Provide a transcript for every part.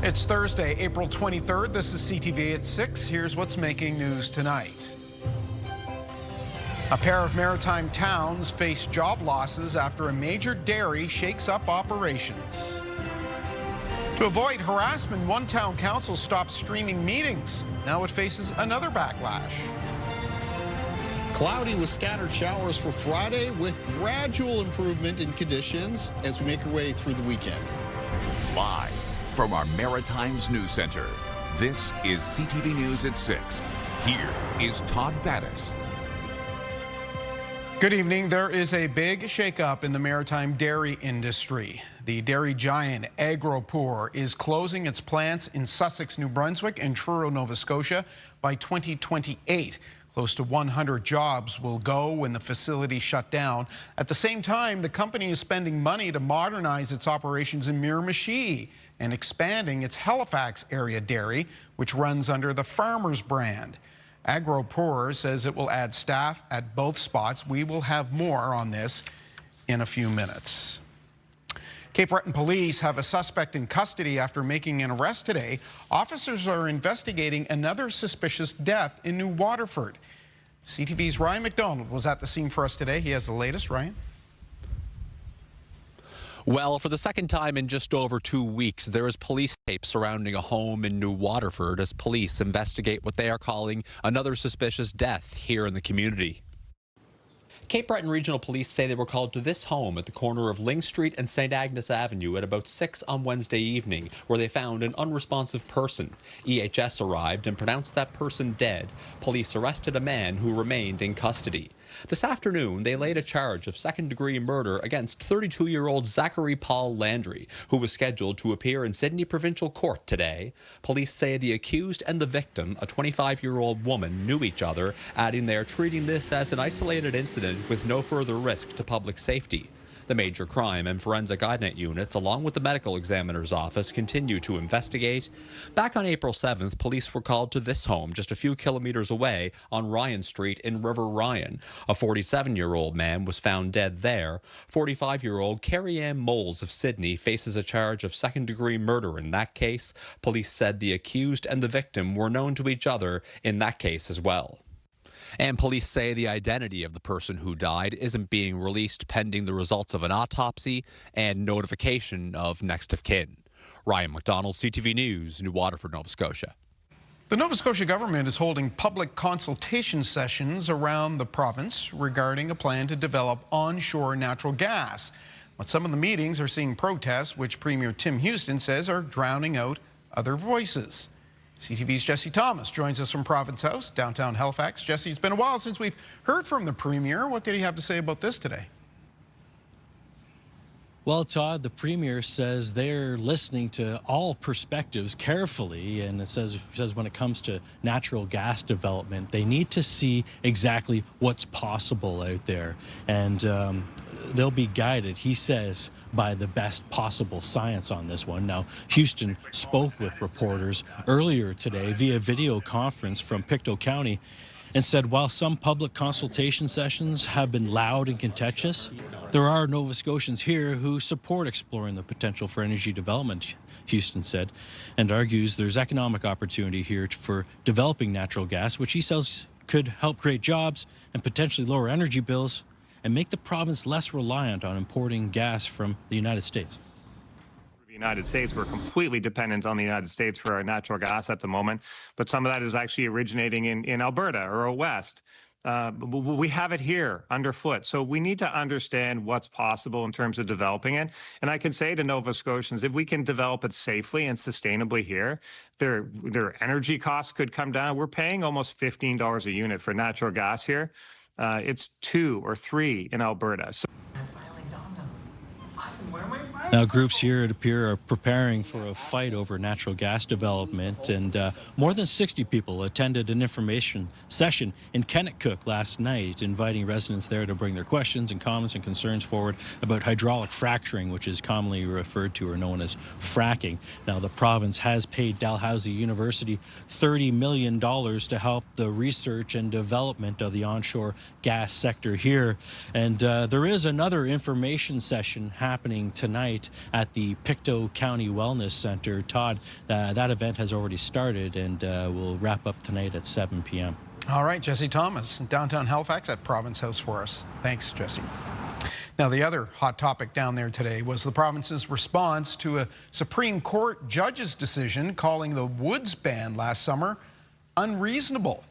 It's Thursday, April 23rd. This is CTV at 6. Here's what's making news tonight. A pair of maritime towns face job losses after a major dairy shakes up operations. To avoid harassment, one town council stopped streaming meetings. Now it faces another backlash. Cloudy with scattered showers for Friday, with gradual improvement in conditions as we make our way through the weekend. Live from our Maritimes News Center, this is CTV News at 6. Here is Todd Battis. Good evening. There is a big shakeup in the maritime dairy industry. The dairy giant Agropur is closing its plants in Sussex, New Brunswick and Truro, Nova Scotia by 2028. Close to 100 jobs will go when the facility shut down. At the same time, the company is spending money to modernize its operations in Miramichi and expanding its Halifax area dairy, which runs under the Farmers brand. Agropur says it will add staff at both spots. We will have more on this in a few minutes. Cape Breton police have a suspect in custody after making an arrest today. Officers are investigating another suspicious death in New Waterford. CTV's Ryan McDonald was at the scene for us today. He has the latest. Ryan? Well, for the second time in just over 2 weeks, there is police tape surrounding a home in New Waterford as police investigate what they are calling another suspicious death here in the community. Cape Breton Regional Police say they were called to this home at the corner of Ling Street and St. Agnes Avenue at about 6 on Wednesday evening, where they found an unresponsive person. EHS arrived and pronounced that person dead. Police arrested a man who remained in custody. This afternoon, they laid a charge of second-degree murder against 32-year-old Zachary Paul Landry, who was scheduled to appear in Sydney Provincial Court today. Police say the accused and the victim, a 25-year-old woman, knew each other, adding they are treating this as an isolated incident with no further risk to public safety. The Major Crime and Forensic IDNET units, along with the Medical Examiner's Office, continue to investigate. Back on April 7th, police were called to this home just a few kilometers away on Ryan Street in River Ryan. A 47-year-old man was found dead there. 45-year-old Carrie Ann Moles of Sydney faces a charge of second-degree murder in that case. Police said the accused and the victim were known to each other in that case as well. And police say the identity of the person who died isn't being released pending the results of an autopsy and notification of next of kin. Ryan McDonald, CTV News, New Waterford, Nova Scotia. The Nova Scotia government is holding public consultation sessions around the province regarding a plan to develop onshore natural gas. But some of the meetings are seeing protests, which Premier Tim Houston says are drowning out other voices. CTV's Jesse Thomas joins us from Province House, downtown Halifax. Jesse, it's been a while since we've heard from the Premier. What did he have to say about this today? Well, Todd, the Premier says they're listening to all perspectives carefully, and it says when it comes to natural gas development, they need to see exactly what's possible out there, and they'll be guided, he says, by the best possible science on this one. Now, Houston spoke with reporters earlier today via video conference from Pictou County and said while some public consultation sessions have been loud and contentious, there are Nova Scotians here who support exploring the potential for energy development, Houston said, and argues there's economic opportunity here for developing natural gas, which he says could help create jobs and potentially lower energy bills and make the province less reliant on importing gas from the United States. The United States, we're completely dependent on the United States for our natural gas at the moment, but some of that is actually originating in Alberta or out west. We have it here underfoot, so we need to understand what's possible in terms of developing it. And I can say to Nova Scotians, if we can develop it safely and sustainably here, their energy costs could come down. We're paying almost $15 a unit for natural gas here. It's 2 or 3 in Alberta. So Now, groups here, it appear, are preparing for a fight over natural gas development, and more than 60 people attended an information session in Kennetcook last night, inviting residents there to bring their questions and comments and concerns forward about hydraulic fracturing, which is commonly referred to or known as fracking. Now, the province has paid Dalhousie University $30 million to help the research and development of the onshore gas sector here, and there is another information session happening tonight tonight at the Pictou County Wellness Center. Todd, that event has already started and will wrap up tonight at 7 p.m. All right, Jesse Thomas in downtown Halifax at Province House for us. Thanks, Jesse. Now, the other hot topic down there today was the province's response to a Supreme Court judge's decision calling the woods ban last summer unreasonable.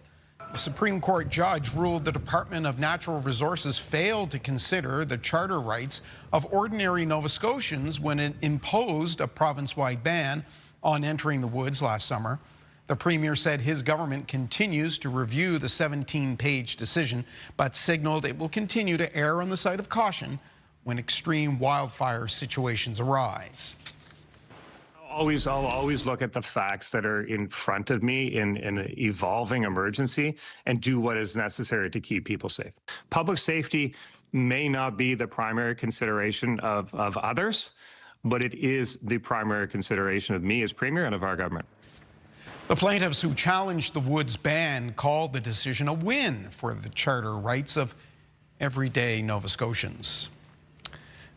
The Supreme Court judge ruled the Department of Natural Resources failed to consider the charter rights of ordinary Nova Scotians when it imposed a province-wide ban on entering the woods last summer. The Premier said his government continues to review the 17-page decision, but signaled it will continue to err on the side of caution when extreme wildfire situations arise. I'll always look at the facts that are in front of me in an evolving emergency and do what is necessary to keep people safe. Public safety may not be the primary consideration of others, but it is the primary consideration of me as Premier and of our government. The plaintiffs who challenged the woods ban called the decision a win for the charter rights of everyday Nova Scotians.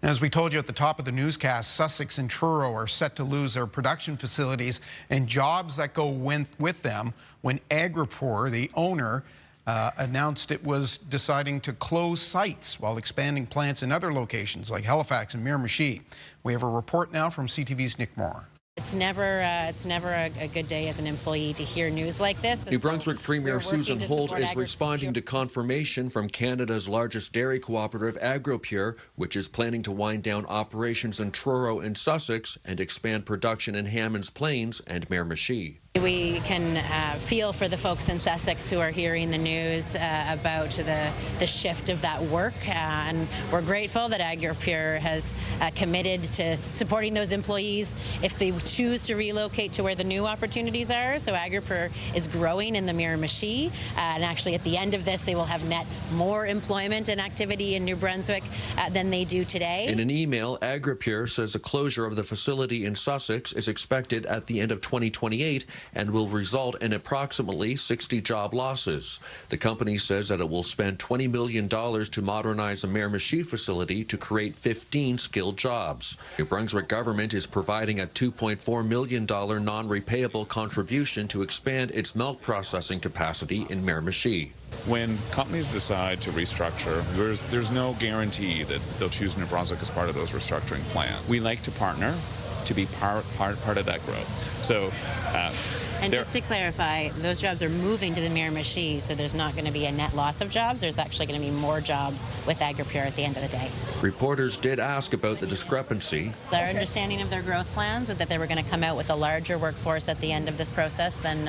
As we told you at the top of the newscast, Sussex and Truro are set to lose their production facilities and jobs that go with them when Agripoor, the owner, announced it was deciding to close sites while expanding plants in other locations like Halifax and Miramichi. We have a report now from CTV's Nick Moore. It's never a good day as an employee to hear news like this. New Brunswick Premier Susan Holt is responding to confirmation from Canada's largest dairy cooperative, Agropure, which is planning to wind down operations in Truro and Sussex and expand production in Hammonds Plains and Miramichi. We can feel for the folks in Sussex who are hearing the news about the shift of that work, and we're grateful that Agropure has committed to supporting those employees if they choose to relocate to where the new opportunities are. So Agropure is growing in the Miramichi, and actually at the end of this they will have net more employment and activity in New Brunswick than they do today. In an email, Agropure says the closure of the facility in Sussex is expected at the end of 2028 and will result in approximately 60 job losses. The company says that it will spend $20 million to modernize the Miramichi facility to create 15 skilled jobs. New Brunswick government is providing a $2.4 million non-repayable contribution to expand its milk processing capacity in Miramichi. When companies decide to restructure, there's no guarantee that they'll choose New Brunswick as part of those restructuring plans. We like to partner to be part of that growth. So, and just to clarify, those jobs are moving to the Miramichi, so there's not going to be a net loss of jobs. There's actually going to be more jobs with Agropure at the end of the day. Reporters did ask about the discrepancy. Their understanding of their growth plans was that they were going to come out with a larger workforce at the end of this process than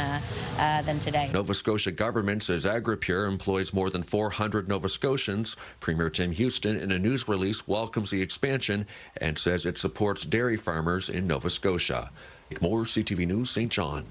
today. Nova Scotia government says Agropure employs more than 400 Nova Scotians. Premier Tim Houston, in a news release, welcomes the expansion and says it supports dairy farmers in Nova Scotia. More CTV News, St. John.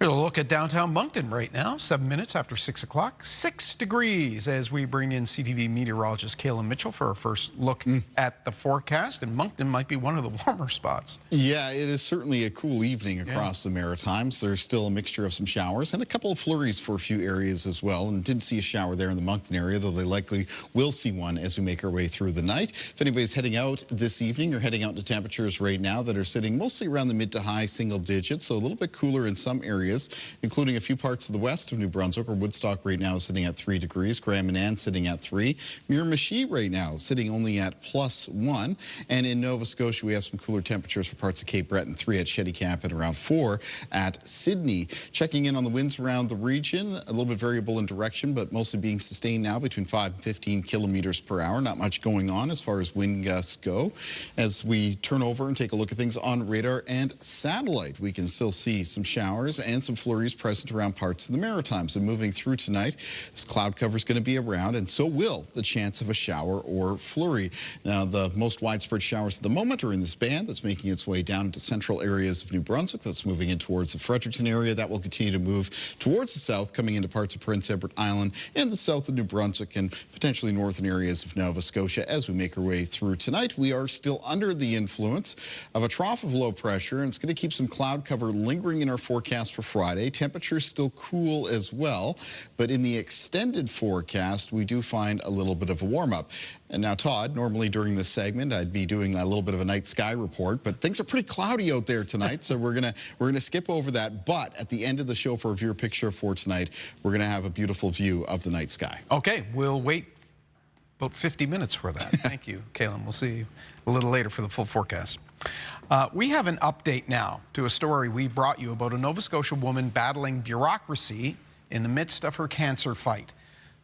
We're going to look at downtown Moncton right now, 7 minutes after 6 o'clock. 6 degrees as we bring in CTV meteorologist Kaylin Mitchell for our first look at the forecast. And Moncton might be one of the warmer spots. Yeah, it is certainly a cool evening across the Maritimes. There's still a mixture of some showers and a couple of flurries for a few areas as well. And did see a shower there in the Moncton area, though they likely will see one as we make our way through the night. If anybody's heading out this evening or heading out to temperatures right now that are sitting mostly around the mid to high single digits, so a little bit cooler in some areas, including a few parts of the west of New Brunswick, where Woodstock right now is sitting at 3 degrees, Graham and Ann sitting at 3, Miramichi right now sitting only at +1, and in Nova Scotia we have some cooler temperatures for parts of Cape Breton, 3 at Shettycap and around 4 at Sydney. Checking in on the winds around the region, a little bit variable in direction, but mostly being sustained now between 5 and 15 kilometers per hour. Not much going on as far as wind gusts go. As we turn over and take a look at things on radar and satellite, we can still see some showers and some flurries present around parts of the Maritimes. And moving through tonight, this cloud cover is going to be around, and so will the chance of a shower or flurry. Now, the most widespread showers at the moment are in this band that's making its way down into central areas of New Brunswick. That's moving in towards the Fredericton area. That will continue to move towards the south, coming into parts of Prince Edward Island and the south of New Brunswick and potentially northern areas of Nova Scotia. As we make our way through tonight, we are still under the influence of a trough of low pressure, and it's going to keep some cloud cover lingering in our forecast for Friday. Temperatures still cool as well, but in the extended forecast, we do find a little bit of a warm-up. And now, Todd, normally during this segment, I'd be doing a little bit of a night sky report, but things are pretty cloudy out there tonight, so we're gonna skip over that. But at the end of the show for a viewer picture for tonight, we're gonna have a beautiful view of the night sky. Okay, we'll wait about 50 minutes for that. Thank you, Caleb. We'll see you a little later for the full forecast. We have an update now to a story we brought you about a Nova Scotia woman battling bureaucracy in the midst of her cancer fight.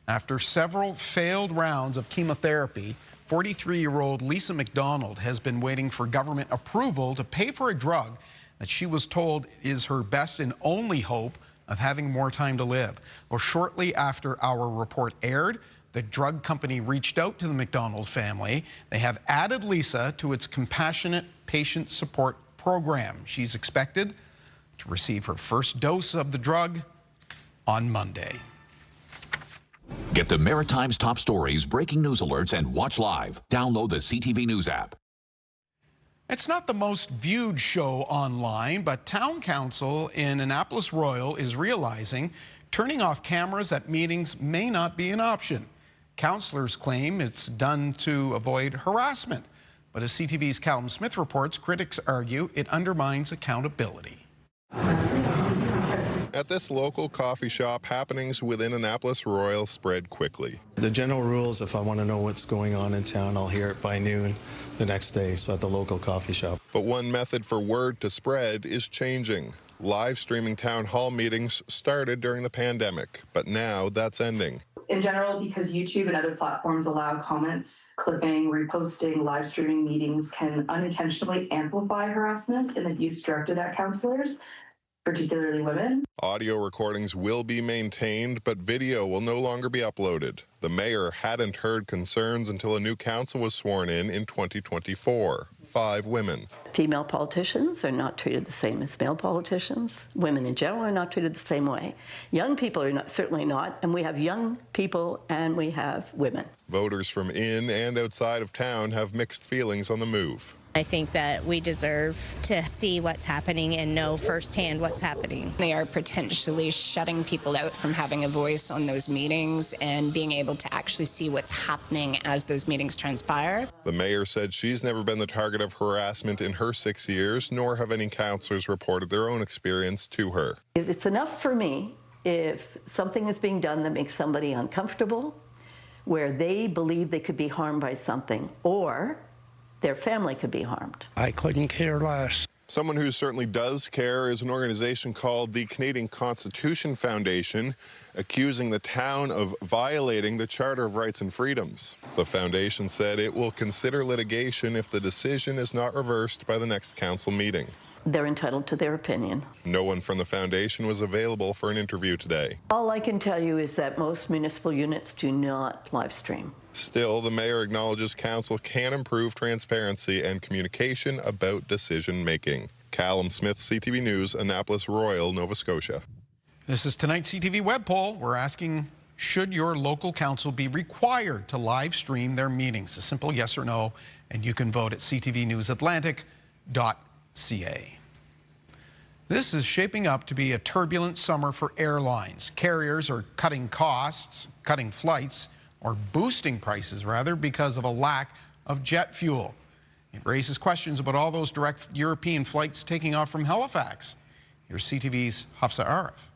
After several failed rounds of chemotherapy, 43-year-old Lisa McDonald has been waiting for government approval to pay for a drug that she was told is her best and only hope of having more time to live. Well, shortly after our report aired, the drug company reached out to the McDonald family. They have added Lisa to its compassionate patient support program. She's expected to receive her first dose of the drug on Monday. Get the Maritime's top stories, breaking news alerts, and watch live. Download the CTV News app. It's not the most viewed show online, but Town Council in Annapolis Royal is realizing turning off cameras at meetings may not be an option. Councillors claim it's done to avoid harassment. But as CTV's Callum Smith reports, critics argue it undermines accountability. At this local coffee shop, happenings within Annapolis Royal spread quickly. The general rules, if I want to know what's going on in town, I'll hear it by noon the next day, so at the local coffee shop. But one method for word to spread is changing. Live streaming town hall meetings started during the pandemic, but now that's ending. In general, because YouTube and other platforms allow comments, clipping, reposting, live streaming meetings can unintentionally amplify harassment and abuse directed at councillors, particularly women. Audio recordings will be maintained, but video will no longer be uploaded. The mayor hadn't heard concerns until a new council was sworn in 2024. 5 women. Female politicians are not treated the same as male politicians. Women in general are not treated the same way. Young people are certainly not, and we have young people and we have women. Voters from in and outside of town have mixed feelings on the move. I think that we deserve to see what's happening and know firsthand what's happening. They are potentially shutting people out from having a voice on those meetings and being able to actually see what's happening as those meetings transpire. The mayor said she's never been the target of harassment in her 6 years, nor have any councillors reported their own experience to her. It's enough for me if something is being done that makes somebody uncomfortable, where they believe they could be harmed by something, or their family could be harmed. I couldn't care less. Someone who certainly does care is an organization called the Canadian Constitution Foundation, accusing the town of violating the Charter of Rights and Freedoms. The foundation said it will consider litigation if the decision is not reversed by the next council meeting. They're entitled to their opinion. No one from the foundation was available for an interview today. All I can tell you is that most municipal units do not live stream. Still, the mayor acknowledges council can improve transparency and communication about decision making. Callum Smith, CTV News, Annapolis Royal, Nova Scotia. This is tonight's CTV web poll. We're asking, should your local council be required to live stream their meetings? A simple yes or no, and you can vote at ctvnewsatlantic.ca. This is shaping up to be a turbulent summer for airlines. Carriers are cutting costs, cutting flights, or boosting prices, rather, because of a lack of jet fuel. It raises questions about all those direct European flights taking off from Halifax. Here's CTV's Hafsa Arif.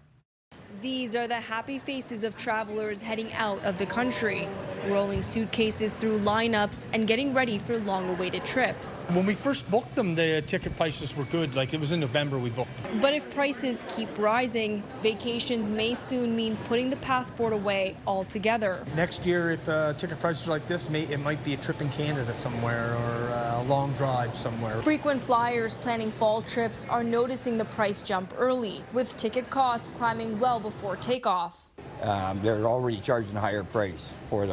These are the happy faces of travelers heading out of the country, rolling suitcases through lineups and getting ready for long-awaited trips. When we first booked them, the ticket prices were good. Like, it was in November we booked them. But if prices keep rising, vacations may soon mean putting the passport away altogether. Next year, if ticket prices are like this, it might be a trip in Canada somewhere or a long drive somewhere. Frequent flyers planning fall trips are noticing the price jump early, with ticket costs climbing well before takeoff. They're already charging a higher price for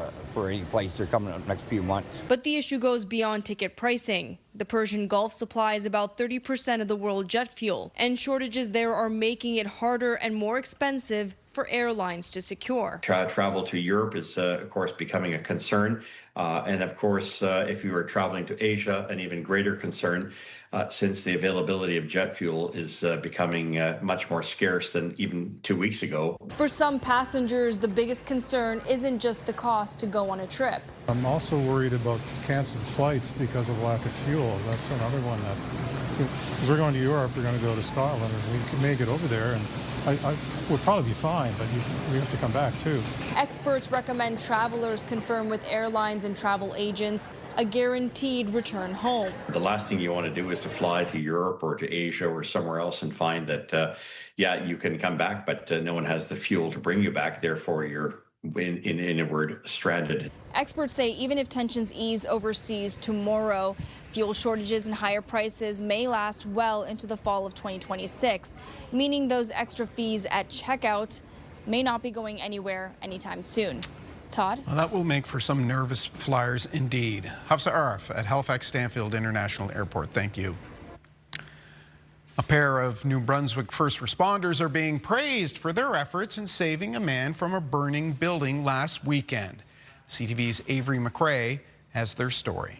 any place they're coming up next few months. But the issue goes beyond ticket pricing. The Persian Gulf supplies about 30% of the world jet fuel, and shortages there are making it harder and more expensive for airlines to secure. Travel to Europe is, of course, becoming a concern. And of course, if you are traveling to Asia, an even greater concern, since the availability of jet fuel is becoming much more scarce than even 2 weeks ago. For some passengers, the biggest concern isn't just the cost to go on a trip. I'm also worried about canceled flights because of lack of fuel. That's another one because we're going to Europe, we're going to go to Scotland, and we may get over there, and I would probably be fine, but we have to come back too. Experts recommend travelers confirm with airlines and travel agents a guaranteed return home. The last thing you want to do is to fly to Europe or to Asia or somewhere else and find that, yeah, you can come back, but no one has the fuel to bring you back. Therefore, you're, in a word, stranded. Experts say even if tensions ease overseas tomorrow, fuel shortages and higher prices may last well into the fall of 2026, meaning those extra fees at checkout may not be going anywhere anytime soon. Todd? Well, that will make for some nervous flyers indeed. Hafsa Arif at Halifax Stanfield International Airport. Thank you. A pair of New Brunswick first responders are being praised for their efforts in saving a man from a burning building last weekend. CTV's Avery McRae has their story.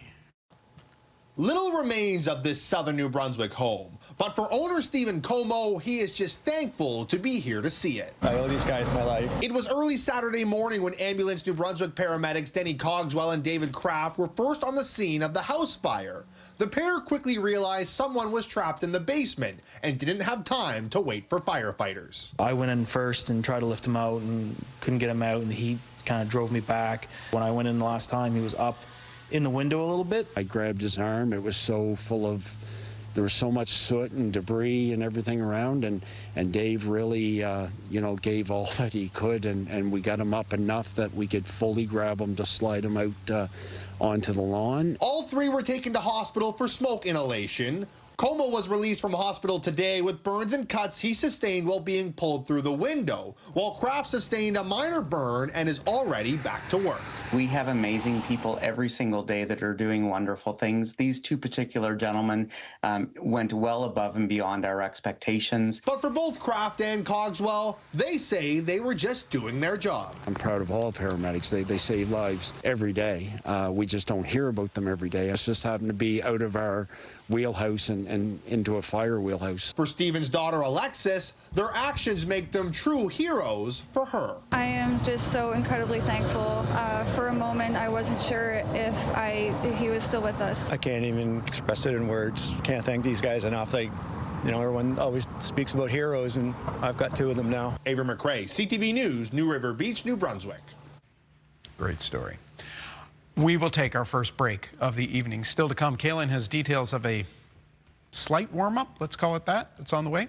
Little remains of this southern New Brunswick home, but for owner Stephen Como, he is just thankful to be here to see it. I owe these guys my life. It was early Saturday morning when Ambulance New Brunswick paramedics Denny Cogswell and David Kraft were first on the scene of the house fire. The pair quickly realized someone was trapped in the basement and didn't have time to wait for firefighters. I went in first and tried to lift him out and couldn't get him out, and he kind of drove me back. When I went in the last time, he was up in the window a little bit. I grabbed his arm. It was so full of, there was so much soot and debris and everything around, and Dave really, gave all that he could, and we got him up enough that we could fully grab him to slide him out onto the lawn. All three were taken to hospital for smoke inhalation. Como was released from hospital today with burns and cuts he sustained while being pulled through the window, while Kraft sustained a minor burn and is already back to work. We have amazing people every single day that are doing wonderful things. These two particular gentlemen went well above and beyond our expectations. But for both Kraft and Cogswell, they say they were just doing their job. I'm proud of all paramedics. They save lives every day. We just don't hear about them every day. It's just happened to be out of our wheelhouse and into a fire wheelhouse. For Stephen's daughter Alexis, their actions make them true heroes for her. I am just so incredibly thankful. For a moment, I wasn't sure if he was still with us. I can't even express it in words. Can't thank these guys enough. Everyone always speaks about heroes, and I've got two of them now. Avery McRae, CTV News, New River Beach, New Brunswick. Great story. We will take our first break of the evening. Still to come, Kaylin has details of a slight warm-up, let's call it that. It's on the way.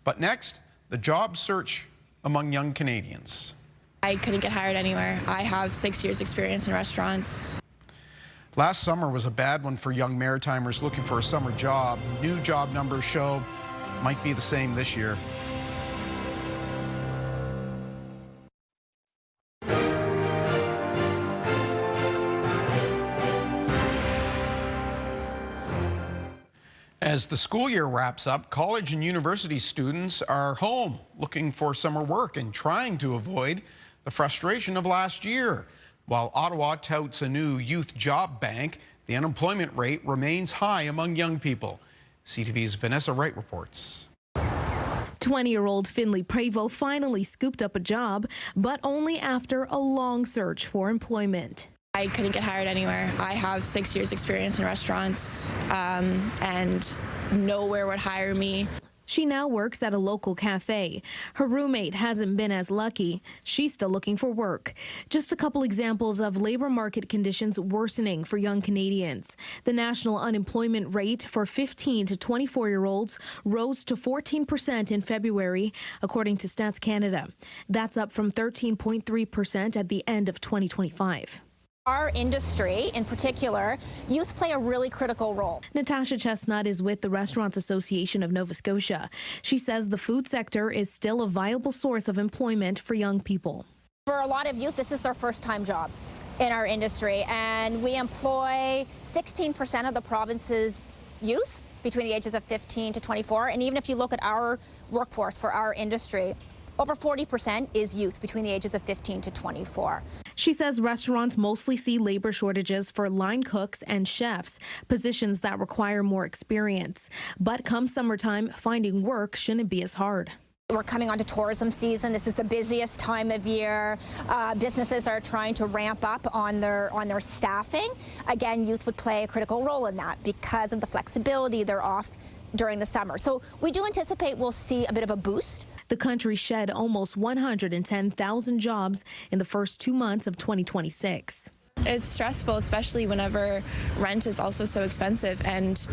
But next, the job search among young Canadians. I couldn't get hired anywhere. I have 6 years experience in restaurants. Last summer was a bad one for young Maritimers looking for a summer job. New job numbers show might be the same this year. As the school year wraps up, college and university students are home looking for summer work and trying to avoid the frustration of last year. While Ottawa touts a new youth job bank, the unemployment rate remains high among young people. CTV's Vanessa Wright reports. 20-year-old Finley Prevost finally scooped up a job, but only after a long search for employment. I couldn't get hired anywhere. I have 6 years experience in restaurants, and nowhere would hire me. She now works at a local cafe. Her roommate hasn't been as lucky. She's still looking for work. Just a couple examples of labor market conditions worsening for young Canadians. The national unemployment rate for 15 to 24-year-olds rose to 14% in February, according to Stats Canada. That's up from 13.3% at the end of 2025. Our industry, in particular, youth play a really critical role. Natasha Chestnut is with the Restaurants Association of Nova Scotia. She says the food sector is still a viable source of employment for young people. For a lot of youth, this is their first-time job in our industry, and we employ 16% of the province's youth between the ages of 15 to 24. And even if you look at our workforce for our industry, over 40% is youth between the ages of 15 to 24. She says restaurants mostly see labor shortages for line cooks and chefs, positions that require more experience. But come summertime, finding work shouldn't be as hard. We're coming onto tourism season. This is the busiest time of year. Businesses are trying to ramp up on their staffing. Again, youth would play a critical role in that because of the flexibility. They're off during the summer. So we do anticipate we'll see a bit of a boost. The country shed almost 110,000 jobs in the first 2 months of 2026. It's stressful, especially whenever rent is also so expensive, and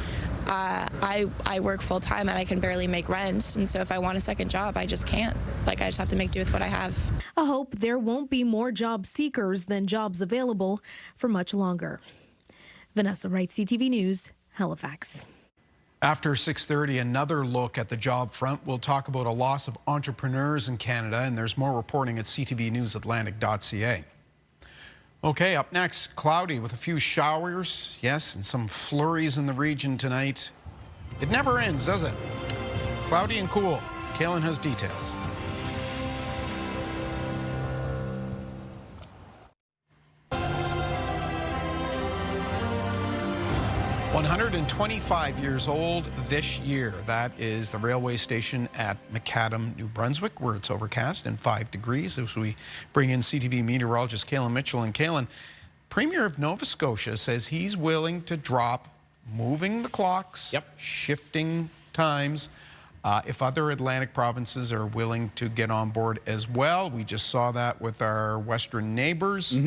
I work full time and I can barely make rent, and so if I want a second job, I just can't. I just have to make do with what I have. A hope there won't be more job seekers than jobs available for much longer. Vanessa Wright, CTV News, Halifax. After 6:30, another look at the job front. We'll talk about a loss of entrepreneurs in Canada, and there's more reporting at ctvnewsatlantic.ca. Okay, up next, cloudy with a few showers, yes, and some flurries in the region tonight. It never ends, does it? Cloudy and cool. Kaylin has details. 125 years old this year. That is the railway station at Macadam, New Brunswick, where it's overcast and 5 degrees. As we bring in CTV meteorologist Kaylin Mitchell. And Kaylin, Premier of Nova Scotia says he's willing to drop moving the clocks, shifting times, if other Atlantic provinces are willing to get on board as well. We just saw that with our western neighbors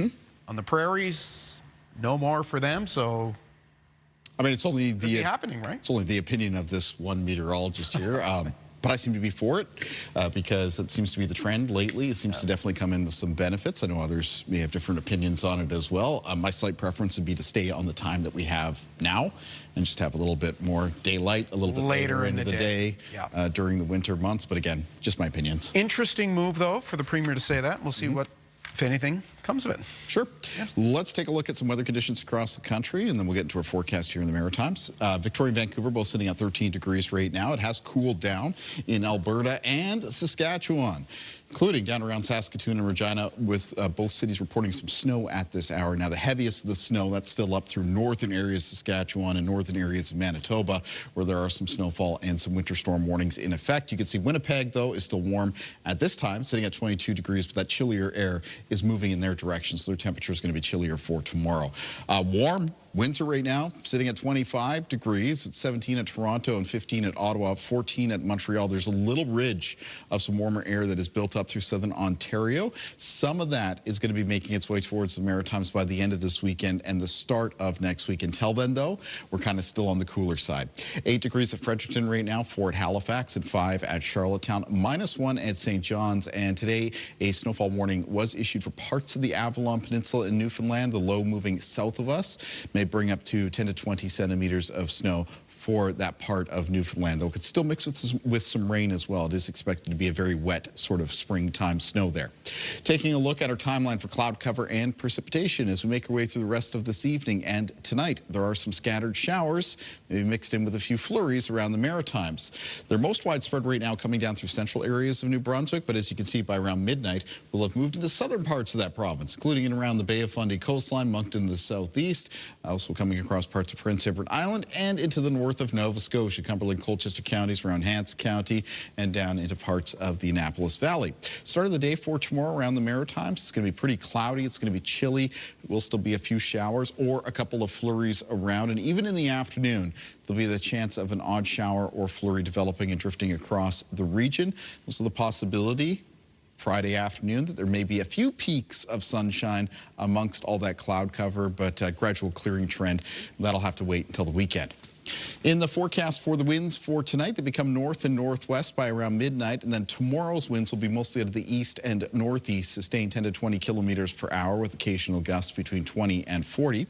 on the prairies. No more for them, so... I mean, it's only happening, right? It's only the opinion of this one meteorologist here, but I seem to be for it because it seems to be the trend lately. It seems to definitely come in with some benefits. I know others may have different opinions on it as well. My slight preference would be to stay on the time that we have now and just have a little bit more daylight, a little bit later into the day during the winter months. But again, just my opinions. Interesting move, though, for the Premier to say that. We'll see what, if anything, comes of it. Sure. Yeah. Let's take a look at some weather conditions across the country, and then we'll get into our forecast here in the Maritimes. Victoria and Vancouver both sitting at 13 degrees right now. It has cooled down in Alberta and Saskatchewan, including down around Saskatoon and Regina, with both cities reporting some snow at this hour. Now, the heaviest of the snow, that's still up through northern areas of Saskatchewan and northern areas of Manitoba, where there are some snowfall and some winter storm warnings in effect. You can see Winnipeg, though, is still warm at this time, sitting at 22 degrees, but that chillier air is moving in their direction, so their temperature is going to be chillier for tomorrow. Warm winter right now, sitting at 25 degrees. It's 17 at Toronto and 15 at Ottawa, 14 at Montreal. There's a little ridge of some warmer air that is built up through southern Ontario. Some of that is going to be making its way towards the Maritimes by the end of this weekend and the start of next week. Until then, though, we're kind of still on the cooler side. 8 degrees at Fredericton right now, 4 at Halifax, and 5 at Charlottetown, -1 at St. John's. And today, a snowfall warning was issued for parts of the Avalon Peninsula in Newfoundland. The low moving south of us may bring up to 10 to 20 centimeters of snow for that part of Newfoundland, though it could still mix with some rain as well. It is expected to be a very wet sort of springtime snow there. Taking a look at our timeline for cloud cover and precipitation as we make our way through the rest of this evening and tonight. There are some scattered showers, maybe mixed in with a few flurries around the Maritimes. They're most widespread right now coming down through central areas of New Brunswick, but as you can see by around midnight, we'll have moved into southern parts of that province, including in around the Bay of Fundy coastline, Moncton to the southeast, also coming across parts of Prince Edward Island and into the north of Nova Scotia, Cumberland, Colchester counties, around Hants County, and down into parts of the Annapolis Valley. Start of the day for tomorrow around the Maritimes. It's going to be pretty cloudy. It's going to be chilly. There will still be a few showers or a couple of flurries around. And even in the afternoon, there'll be the chance of an odd shower or flurry developing and drifting across the region. Also the possibility Friday afternoon that there may be a few peaks of sunshine amongst all that cloud cover, but a gradual clearing trend. That'll have to wait until the weekend. In the forecast for the winds for tonight, they become north and northwest by around midnight, and then tomorrow's winds will be mostly out of the east and northeast, sustained 10 to 20 kilometers per hour with occasional gusts between 20 and 40.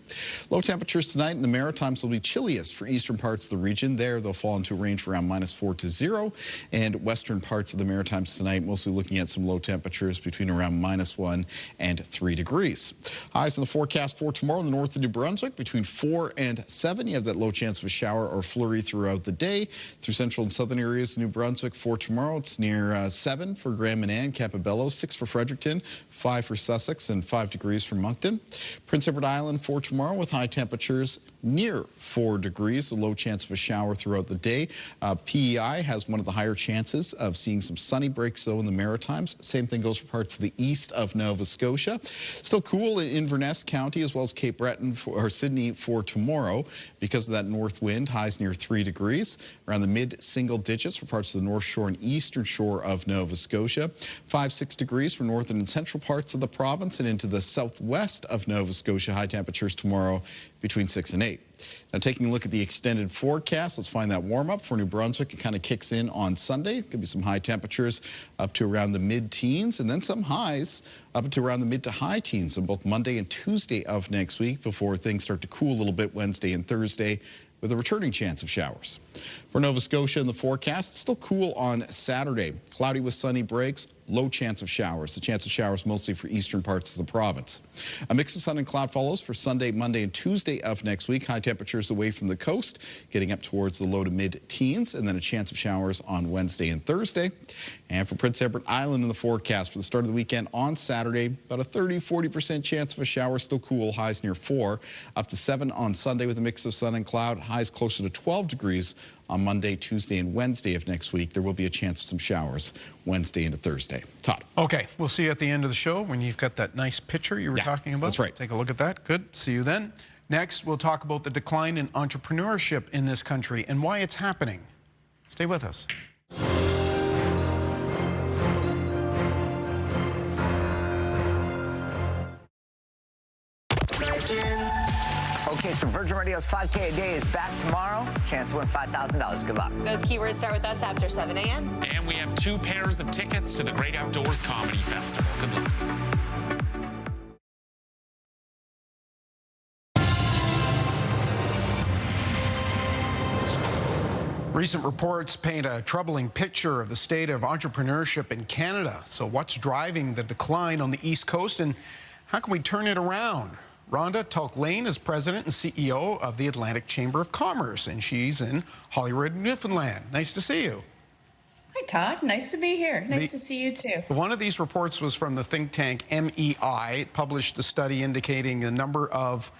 Low temperatures tonight in the Maritimes will be chilliest for eastern parts of the region. There, they'll fall into a range around -4 to 0, and western parts of the Maritimes tonight, mostly looking at some low temperatures between around -1 and 3 degrees. Highs in the forecast for tomorrow in the north of New Brunswick between 4 and 7. You have that low chance of a shower shower or flurry throughout the day. Through central and southern areas of New Brunswick for tomorrow, it's near 7 for Grand Manan, Campobello, 6 for Fredericton, 5 for Sussex, and 5 degrees for Moncton. Prince Edward Island for tomorrow with high temperatures near 4 degrees, a low chance of a shower throughout the day. PEI has one of the higher chances of seeing some sunny breaks, though, in the Maritimes. Same thing goes for parts of the east of Nova Scotia. Still cool in Inverness County as well as Cape Breton or Sydney for tomorrow because of that north wind, highs near 3 degrees. Around the mid-single digits for parts of the North Shore and eastern shore of Nova Scotia. 5-6 degrees for northern and central parts of the province and into the southwest of Nova Scotia. High temperatures tomorrow between 6 and 8. Now, taking a look at the extended forecast, let's find that warm up for New Brunswick. It kind of kicks in on Sunday. Could be some high temperatures up to around the mid-teens, and then some highs up to around the mid to high teens on both Monday and Tuesday of next week before things start to cool a little bit Wednesday and Thursday, with a returning chance of showers. For Nova Scotia in the forecast, it's still cool on Saturday. Cloudy with sunny breaks, low chance of showers. The chance of showers mostly for eastern parts of the province. A mix of sun and cloud follows for Sunday, Monday, and Tuesday of next week. High temperatures away from the coast, getting up towards the low to mid-teens, and then a chance of showers on Wednesday and Thursday. And for Prince Edward Island in the forecast for the start of the weekend on Saturday, about a 30-40% chance of a shower, still cool, highs near 4, up to 7 on Sunday with a mix of sun and cloud, highs closer to 12 degrees on Monday, Tuesday, and Wednesday of next week. There will be a chance of some showers Wednesday into Thursday. Todd. Okay, we'll see you at the end of the show when you've got that nice picture you were talking about. That's right. Take a look at that. Good. See you then. Next, we'll talk about the decline in entrepreneurship in this country and why it's happening. Stay with us. Okay, so Virgin Radio's 5K a day is back tomorrow. Chance to win $5,000. Good luck. Those keywords start with us after 7 a.m. And we have 2 pairs of tickets to the Great Outdoors Comedy Festival. Good luck. Recent reports paint a troubling picture of the state of entrepreneurship in Canada. So what's driving the decline on the East Coast, and how can we turn it around? Rhonda Tulk-Lane is president and CEO of the Atlantic Chamber of Commerce, and she's in Holyrood, Newfoundland. Nice to see you. Hi, Todd. Nice to be here. Nice to see you, too. One of these reports was from the think tank MEI. It published a study indicating the number of,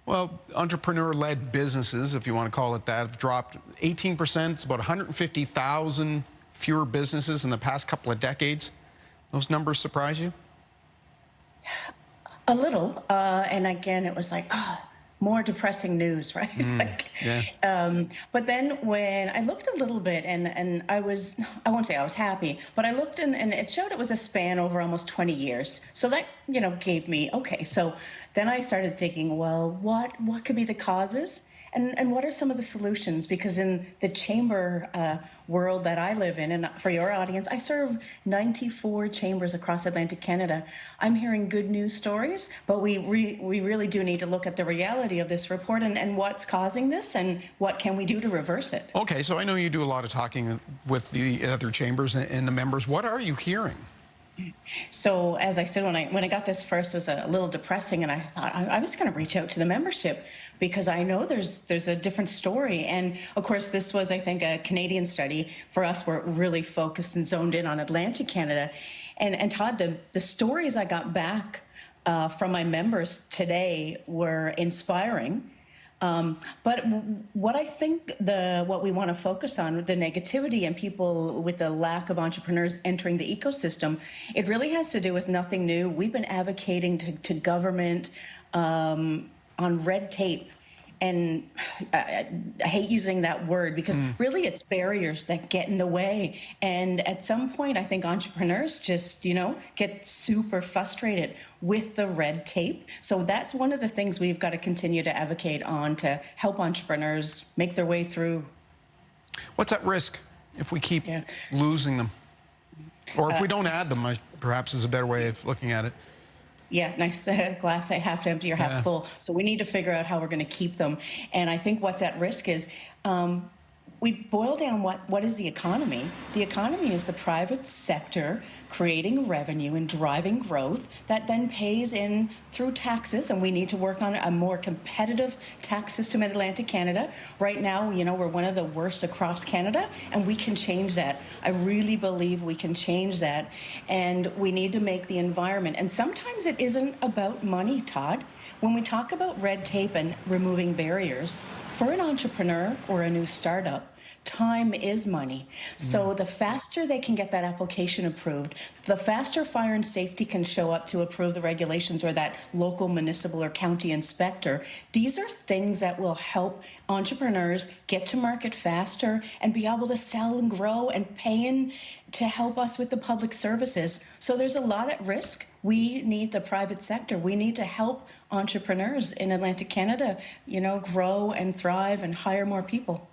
well, entrepreneur-led businesses, if you want to call it that, have dropped 18%. It's about 150,000 fewer businesses in the past couple of decades. Those numbers surprise you? A little, and again, it was like, more depressing news, right? But then when I looked a little bit, and I won't say I was happy, but I looked and it showed it was a span over almost 20 years. So that, gave me, okay. So then I started thinking, well, what could be the causes? And what are some of the solutions? Because in the chamber world that I live in, and for your audience, I serve 94 chambers across Atlantic Canada. I'm hearing good news stories, but we really do need to look at the reality of this report and what's causing this and what can we do to reverse it. Okay, so I know you do a lot of talking with the other chambers and the members. What are you hearing? So as I said, when I got this first, it was a little depressing, and I thought I was going to reach out to the membership because I know there's a different story. And of course, this was, I think, a Canadian study. For us, we're really focused and zoned in on Atlantic Canada. And Todd, the stories I got back from my members today were inspiring. But what I think what we want to focus on, the negativity and people with the lack of entrepreneurs entering the ecosystem, it really has to do with nothing new. We've been advocating to government on red tape. And I hate using that word because really it's barriers that get in the way. And at some point, I think entrepreneurs just, get super frustrated with the red tape. So that's one of the things we've got to continue to advocate on to help entrepreneurs make their way through. What's at risk if we keep losing them? Or if we don't add them, perhaps is a better way of looking at it. Yeah, nice glass half empty or half full. So we need to figure out how we're going to keep them. And I think what's at risk is we boil down what is the economy. The economy is the private sector creating revenue and driving growth that then pays in through taxes, and we need to work on a more competitive tax system in Atlantic Canada. Right now, you know, we're one of the worst across Canada, and we can change that. I really believe we can change that, and we need to make the environment. And sometimes it isn't about money, Todd. When we talk about red tape and removing barriers, for an entrepreneur or a new startup, time is money. So the faster they can get that application approved, the faster fire and safety can show up to approve the regulations, or that local municipal or county inspector. These are things that will help entrepreneurs get to market faster and be able to sell and grow and pay in to help us with the public services. So there's a lot at risk. We need the private sector. We need to help entrepreneurs in Atlantic Canada, you know, grow and thrive and hire more people.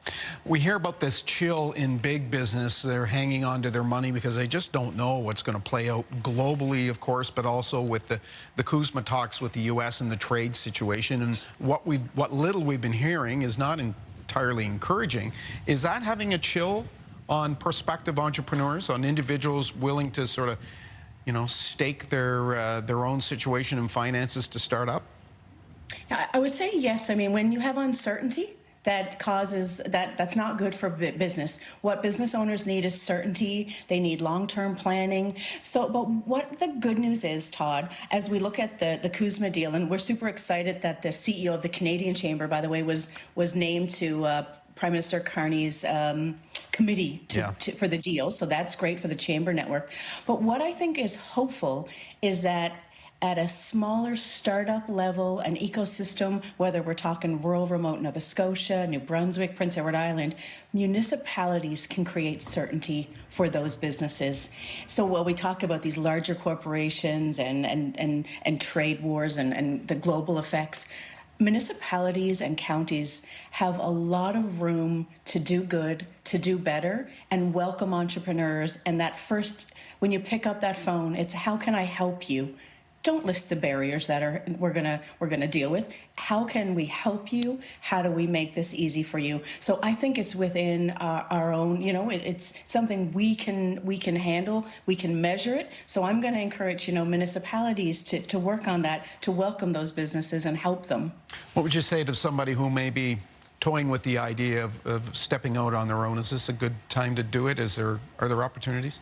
We hear about this chill in big business. They're hanging on to their money because they just don't know what's going to play out globally, of course, but also with the CUSMA talks with the U.S. and the trade situation. And what little we've been hearing is not entirely encouraging. Is that having a chill on prospective entrepreneurs, on individuals willing to sort of, you know, stake their own situation and finances to start up? I would say yes. I mean, when you have uncertainty, that causes that's not good for business. What business owners need is certainty. They need long-term planning. So, but what the good news is, Todd, as we look at the CUSMA deal, and we're super excited that the CEO of the Canadian Chamber, by the way, was named to Prime Minister Carney's committee for the deal. So that's great for the Chamber network. But what I think is hopeful is that at a smaller startup level, an ecosystem, whether we're talking rural, remote Nova Scotia, New Brunswick, Prince Edward Island, municipalities can create certainty for those businesses. So while we talk about these larger corporations and trade wars and the global effects, municipalities and counties have a lot of room to do good, to do better, and welcome entrepreneurs. And that first, when you pick up that phone, it's how can I help you? Don't list the barriers that we're gonna deal with. How can we help you? How do we make this easy for you? So I think it's within our own. You know, it's something we can handle. We can measure it. So I'm going to encourage municipalities to work on that, to welcome those businesses and help them. What would you say to somebody who may be toying with the idea of stepping out on their own? Is this a good time to do it? Are there opportunities?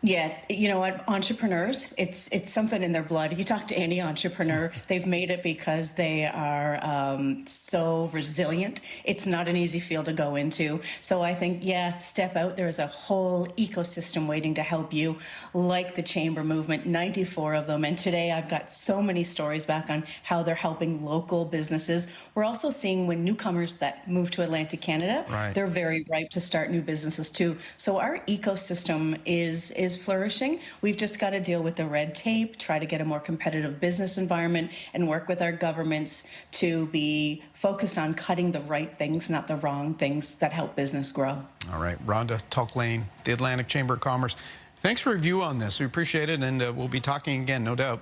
Yeah, you know what, entrepreneurs, it's something in their blood. You talk to any entrepreneur, they've made it because they are so resilient. It's not an easy field to go into. So I think, yeah, step out. There's a whole ecosystem waiting to help you, like the Chamber movement, 94 of them. And today I've got so many stories back on how they're helping local businesses. We're also seeing when newcomers that move to Atlantic Canada, they're very ripe to start new businesses too. So our ecosystem is flourishing. We've just got to deal with the red tape, try to get a more competitive business environment, and work with our governments to be focused on cutting the right things, not the wrong things that help business grow. All right, Rhonda Tulklane, the Atlantic Chamber of Commerce. Thanks for your view on this. We appreciate it, and we'll be talking again, no doubt.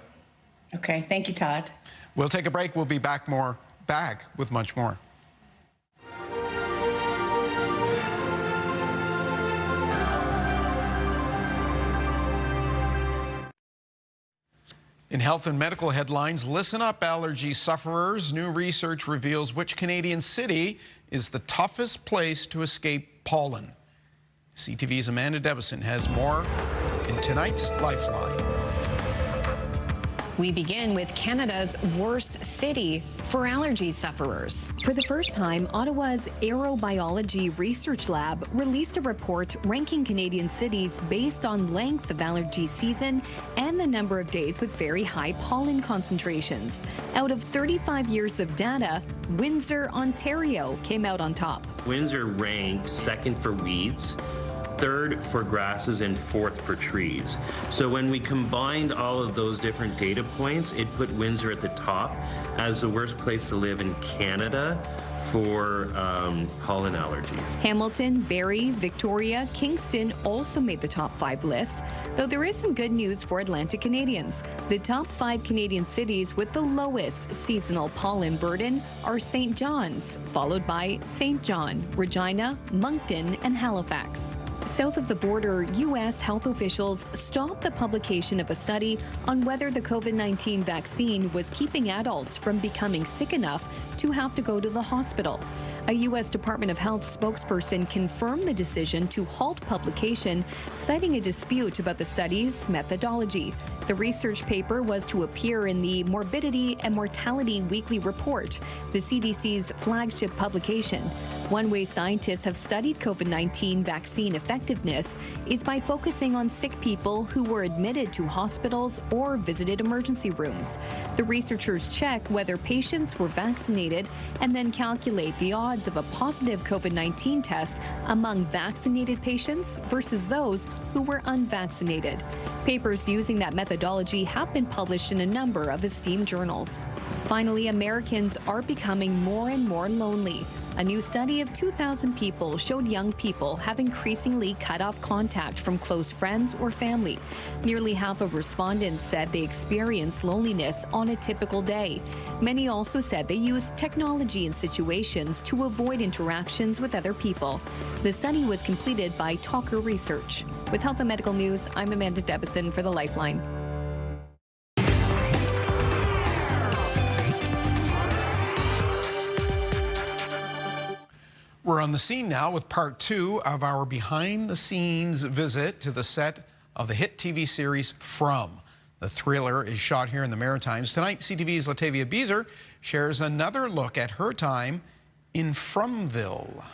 Okay, thank you, Todd. We'll take a break. We'll be back with much more. In health and medical headlines, listen up, allergy sufferers. New research reveals which Canadian city is the toughest place to escape pollen. CTV's Amanda Debison has more in tonight's Lifeline. We begin with Canada's worst city for allergy sufferers. For the first time, Ottawa's Aerobiology Research Lab released a report ranking Canadian cities based on length of allergy season and the number of days with very high pollen concentrations. Out of 35 years of data, Windsor, Ontario came out on top. Windsor ranked second for weeds, third for grasses, and fourth for trees. So when we combined all of those different data points, it put Windsor at the top as the worst place to live in Canada for pollen allergies. Hamilton, Barrie, Victoria, Kingston also made the top 5 list, though there is some good news for Atlantic Canadians. The top 5 Canadian cities with the lowest seasonal pollen burden are St. John's, followed by St. John, Regina, Moncton, and Halifax. South of the border, U.S. health officials stopped the publication of a study on whether the COVID-19 vaccine was keeping adults from becoming sick enough to have to go to the hospital. A U.S. Department of Health spokesperson confirmed the decision to halt publication, citing a dispute about the study's methodology. The research paper was to appear in the Morbidity and Mortality Weekly Report, the CDC's flagship publication. One way scientists have studied COVID-19 vaccine effectiveness is by focusing on sick people who were admitted to hospitals or visited emergency rooms. The researchers check whether patients were vaccinated and then calculate the odds of a positive COVID-19 test among vaccinated patients versus those who were unvaccinated. Papers using that methodology have been published in a number of esteemed journals. Finally, Americans are becoming more and more lonely. A new study of 2,000 people showed young people have increasingly cut off contact from close friends or family. Nearly half of respondents said they experienced loneliness on a typical day. Many also said they used technology in situations to avoid interactions with other people. The study was completed by Talker Research. With Health and Medical News, I'm Amanda Debison for The Lifeline. We're on the scene now with part 2 of our behind-the-scenes visit to the set of the hit TV series From. The thriller is shot here in the Maritimes. Tonight, CTV's Latavia Beezer shares another look at her time in Fromville.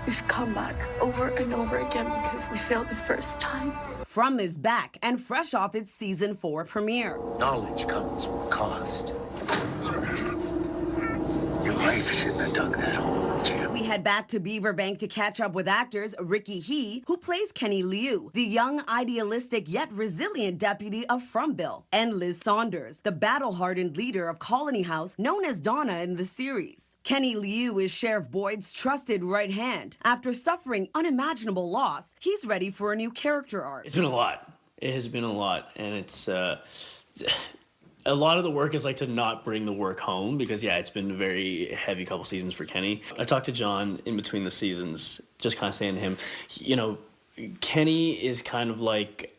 We've come back over and over again because we failed the first time. From is back and fresh off its season 4 premiere. Knowledge comes with cost. Your life shouldn't have dug that hole, Jim. We head back to Beaverbank to catch up with actors Ricky He, who plays Kenny Liu, the young, idealistic yet resilient deputy of Fromville, and Liz Saunders, the battle-hardened leader of Colony House, known as Donna in the series. Kenny Liu is Sheriff Boyd's trusted right hand. After suffering unimaginable loss, he's ready for a new character arc. It's been a lot. It has been a lot, and it's a lot of the work is like to not bring the work home because, yeah, it's been a very heavy couple seasons for Kenny. I talked to John in between the seasons, just kind of saying to him, you know, Kenny is kind of like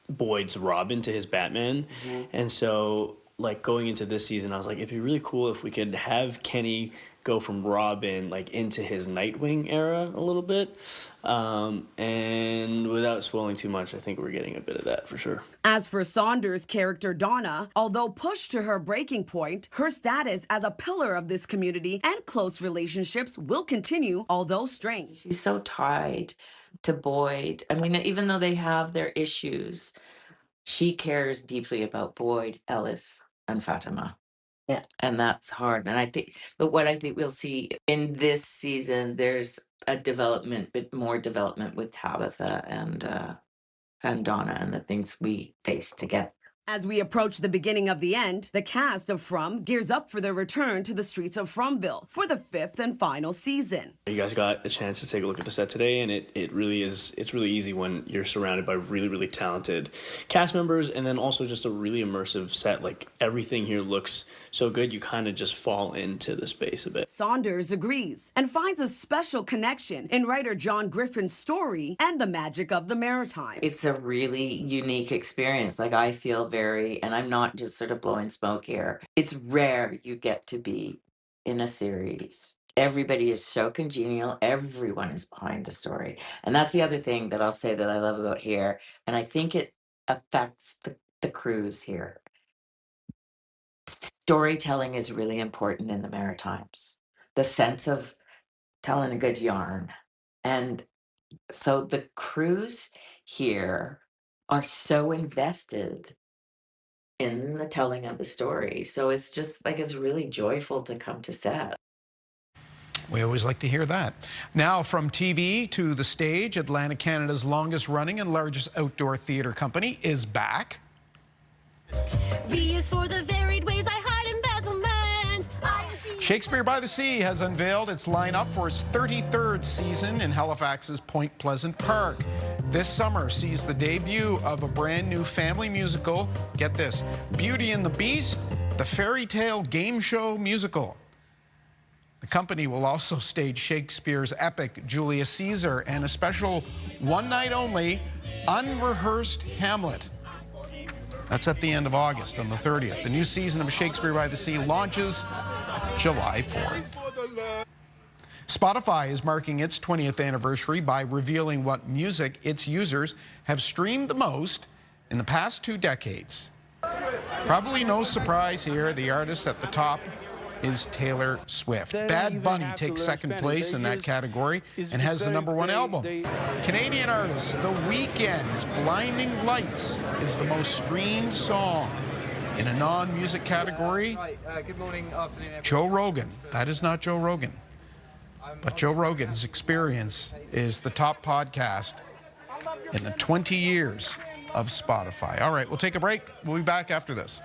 Boyd's Robin to his Batman. Mm-hmm. And so, like, going into this season, I was like, it'd be really cool if we could have Kenny go from Robin, like, into his Nightwing era a little bit. And without spoiling too much, I think we're getting a bit of that for sure. As for Saunders' character Donna, although pushed to her breaking point, her status as a pillar of this community and close relationships will continue, although strained. She's so tied to Boyd. I mean, even though they have their issues, she cares deeply about Boyd, Ellis, and Fatima. Yeah. And that's hard. And I think, but what I think we'll see in this season, there's a development, but more development with Tabitha and Donna and the things we face together. As we approach the beginning of the end, the cast of From gears up for their return to the streets of Fromville for the 5th and final season. You guys got a chance to take a look at the set today, and it really is, it's really easy when you're surrounded by really, really talented cast members, and then also just a really immersive set. Like, everything here looks so good, you kind of just fall into the space a bit. Saunders agrees and finds a special connection in writer John Griffin's story and the magic of the Maritimes. It's a really unique experience. Like, I feel very, and I'm not just sort of blowing smoke here, it's rare you get to be in a series. Everybody is so congenial. Everyone is behind the story. And that's the other thing that I'll say that I love about here. And I think it affects the crews here. Storytelling is really important in the Maritimes. The sense of telling a good yarn. And so the crews here are so invested in the telling of the story. So it's just like, it's really joyful to come to set. We always like to hear that. Now, from TV to the stage, Atlantic Canada's longest running and largest outdoor theatre company is back. V is for the varied ways I hide embezzlement. Shakespeare by the Sea has unveiled its lineup for its 33rd season in Halifax's Point Pleasant Park. This summer sees the debut of a brand new family musical. Get this, Beauty and the Beast, the fairy tale game show musical. The company will also stage Shakespeare's epic Julius Caesar and a special one-night-only unrehearsed Hamlet. That's at the end of August, on the 30th. The new season of Shakespeare by the Sea launches July 4th. Spotify is marking its 20th anniversary by revealing what music its users have streamed the most in the past 2 decades. Probably no surprise here, the artist at the top is Taylor Swift. Bad Bunny takes second place in that category and has the #1 album. Canadian artist The Weeknd's Blinding Lights is the most streamed song. In a non-music category, good morning, afternoon, everyone. Joe Rogan. That is not Joe Rogan. But Joe Rogan's Experience is the top podcast in the 20 years of Spotify. All right, we'll take a break. We'll be back after this.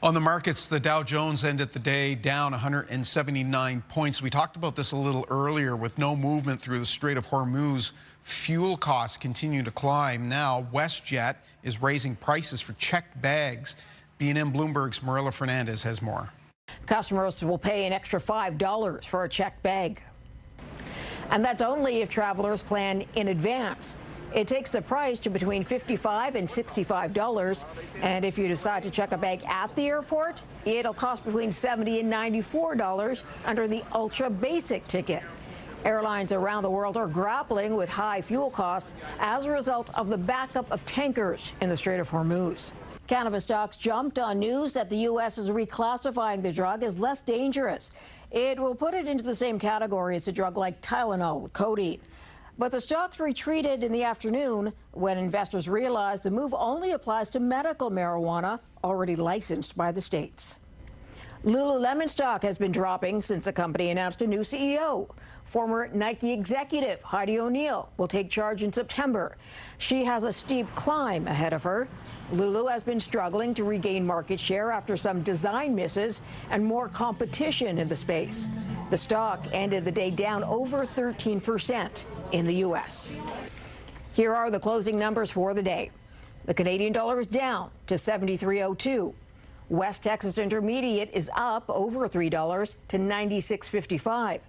On the markets, the Dow Jones ended the day down 179 points. We talked about this a little earlier. With no movement through the Strait of Hormuz, fuel costs continue to climb. Now, WestJet is raising prices for checked bags. BNN Bloomberg's Marilla Fernandez has more. Customers will pay an extra $5 for a checked bag. And that's only if travelers plan in advance. It takes the price to between $55 and $65. And if you decide to check a bag at the airport, it'll cost between $70 and $94 under the ultra basic ticket. Airlines around the world are grappling with high fuel costs as a result of the backup of tankers in the Strait of Hormuz. Cannabis stocks jumped on news that the U.S. is reclassifying the drug as less dangerous. It will put it into the same category as a drug like Tylenol with codeine. But the stocks retreated in the afternoon when investors realized the move only applies to medical marijuana already licensed by the states. Lululemon stock has been dropping since the company announced a new CEO. Former Nike executive Heidi O'Neill will take charge in September. She has a steep climb ahead of her. Lulu has been struggling to regain market share after some design misses and more competition in the space. The stock ended the day down over 13% in the U.S. Here are the closing numbers for the day. The Canadian dollar is down to 73.02. West Texas Intermediate is up over $3 to 96.55.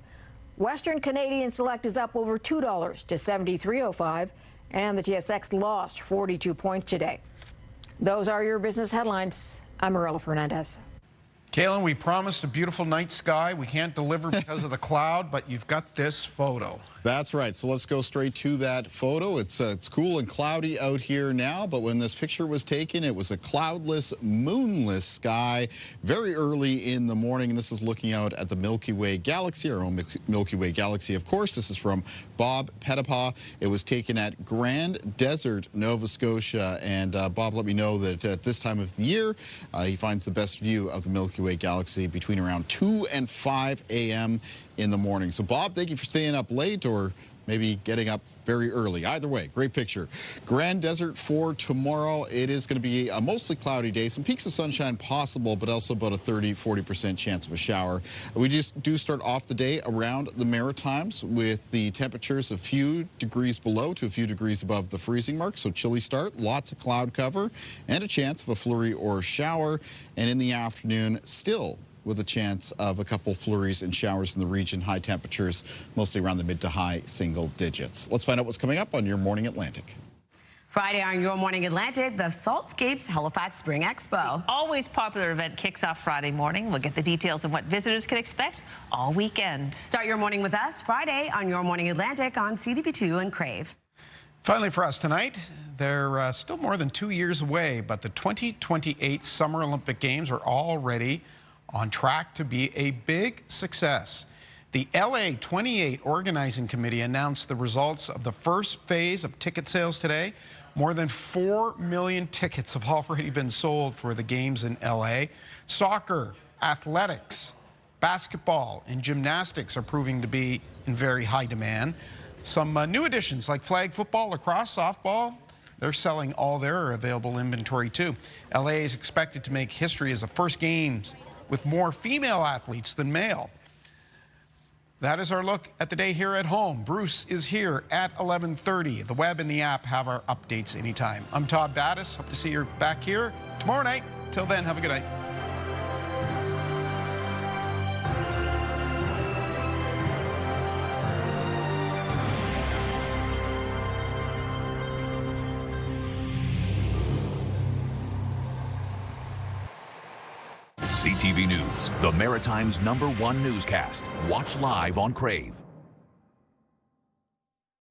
Western Canadian Select is up over $2 to 73.05. And the TSX lost 42 points today. Those are your business headlines. I'm Marilla Fernandez. Kaylin, we promised a beautiful night sky. We can't deliver because of the cloud, but you've got this photo. That's right. So let's go straight to that photo. It's cool and cloudy out here now, but when this picture was taken, it was a cloudless, moonless sky very early in the morning. And this is looking out at the Milky Way galaxy, our own Milky Way galaxy. Of course, this is from Bob Pettipaw. It was taken at Grand Desert, Nova Scotia. And Bob let me know that at this time of the year, he finds the best view of the Milky Way galaxy between around 2 and 5 a.m. in the morning. So Bob, thank you for staying up late or maybe getting up very early. Either way, great picture. Grand Desert for tomorrow. It is going to be a mostly cloudy day. Some peaks of sunshine possible, but also about a 30-40% chance of a shower. We just do start off the day around the Maritimes with the temperatures a few degrees below to a few degrees above the freezing mark. So chilly start, lots of cloud cover, and a chance of a flurry or shower. And in the afternoon, still with a chance of a couple flurries and showers in the region. High temperatures, mostly around the mid to high single digits. Let's find out what's coming up on Your Morning Atlantic. Friday on Your Morning Atlantic, the Saltscapes Halifax Spring Expo. Always popular event kicks off Friday morning. We'll get the details on what visitors can expect all weekend. Start your morning with us Friday on Your Morning Atlantic on CTV2 and Crave. Finally for us tonight, they're still more than 2 years away, but the 2028 Summer Olympic Games are already on track to be a big success. The LA 28 Organizing Committee announced the results of the first phase of ticket sales today. More than 4 million tickets have already been sold for the games in LA. Soccer, athletics, Basketball and gymnastics are proving to be in very high demand. Some new additions like flag football, lacrosse, softball, they're selling all their available inventory too. LA is expected to make history as the first games with more female athletes than male. That is our look at the day here at home. Bruce is here at 11:30. The web and the app have our updates anytime. I'm Todd Battis. Hope to see you back here tomorrow night. Till then, have a good night. CTV News, the Maritime's #1 newscast. Watch live on Crave.